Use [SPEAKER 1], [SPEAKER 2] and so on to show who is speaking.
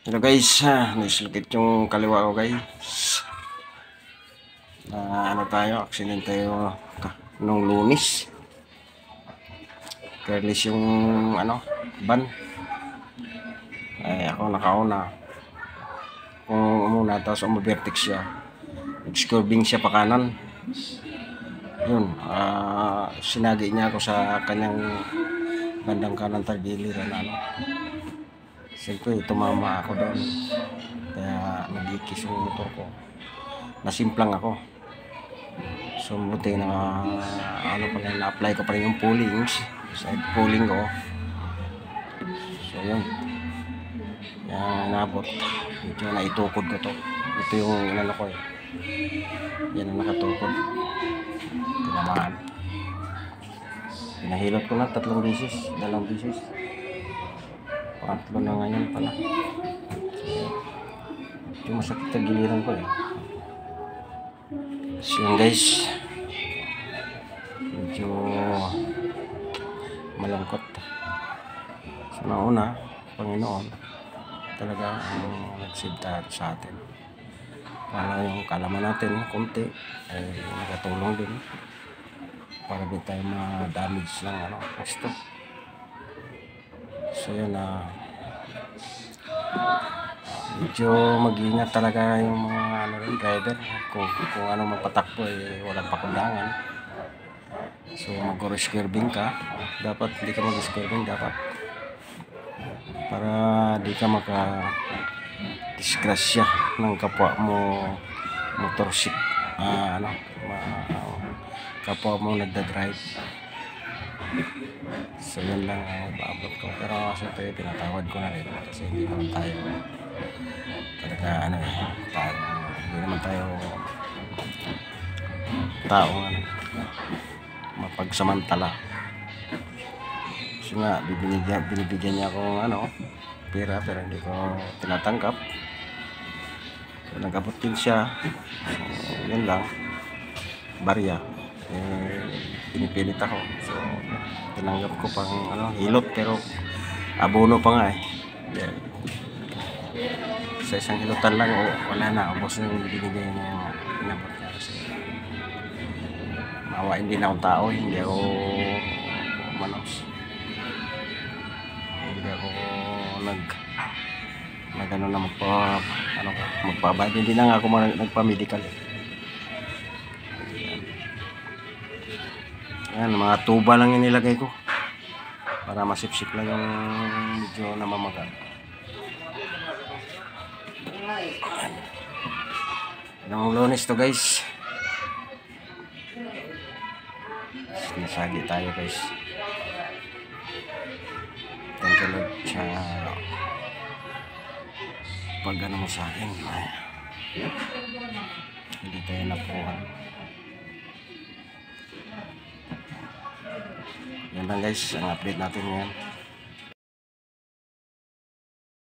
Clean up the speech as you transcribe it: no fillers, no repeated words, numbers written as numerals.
[SPEAKER 1] Hello guys, naislukit yung kaliwa ko guys. Ano tayo, accident tayo nung Lunes. Careless yung van. Ay ako nakauna. Kung umuna tapos umavertex siya. Nag-swerving siya pa kanan. Yun, sinagi niya ako sa kanyang bandang kanan tagiliran Siyempre, tumama ako doon. Kaya nag-ikis yung motor ko. Nasimplang ako. So, buti na na-apply ko pa rin yung pullings. Side pulling ko. So, yun. Yan, nabot. Ito na itukod ko to. Ito yung inano ko eh. Yan ang nakatukod. Tinamaan. Pinahilot ko na 3 beses. 2 beses. Pangatlo na ngayon pala. Ito masakit sa giliran ko eh. So yun guys, medyo malungkot. So nauna, Panginoon talaga ang nagsave sa atin. Para yung kalaman natin konti ay nakatulong din para di tayo ma-damage ng gusto. So yun medyo mag-ingat talaga yung mga driver kung ano mapatakbo walang pakundangan. So mag-swerving ka, dapat hindi ka mag-swerving dapat para di ka disgrasya ng kapwa mo kapwa mo nagda-drive. So yun lang ang paabot ko, pero siyempre pinatawad ko na rin kasi hindi naman tayo talaga hindi naman tayo taong mapagsamantala. Kasi nga binibigyan niya akong pera pero hindi ko tinatanggap. So, nag-abot din siya. So, yun lang, barya pinipilit ako. So tinanggap ko pang hilot pero abono pa nga eh. Yeah. Sa isang hilutan lang wala na, ubos na yung binigay niya inabot niya kasi mawain din akong tao, hindi ako manos, hindi ako magpabayad, hindi na nga ako nagpa-medical eh. Yan, mga tuba lang yung nilagay ko para masipsip lang yung medyo namamaga. Nung Lunes to guys, nasagi tayo guys. Thank you Lord sa pag mo sa akin. Hindi tayo napuhan. Yan lang guys, ang update natin ngayon.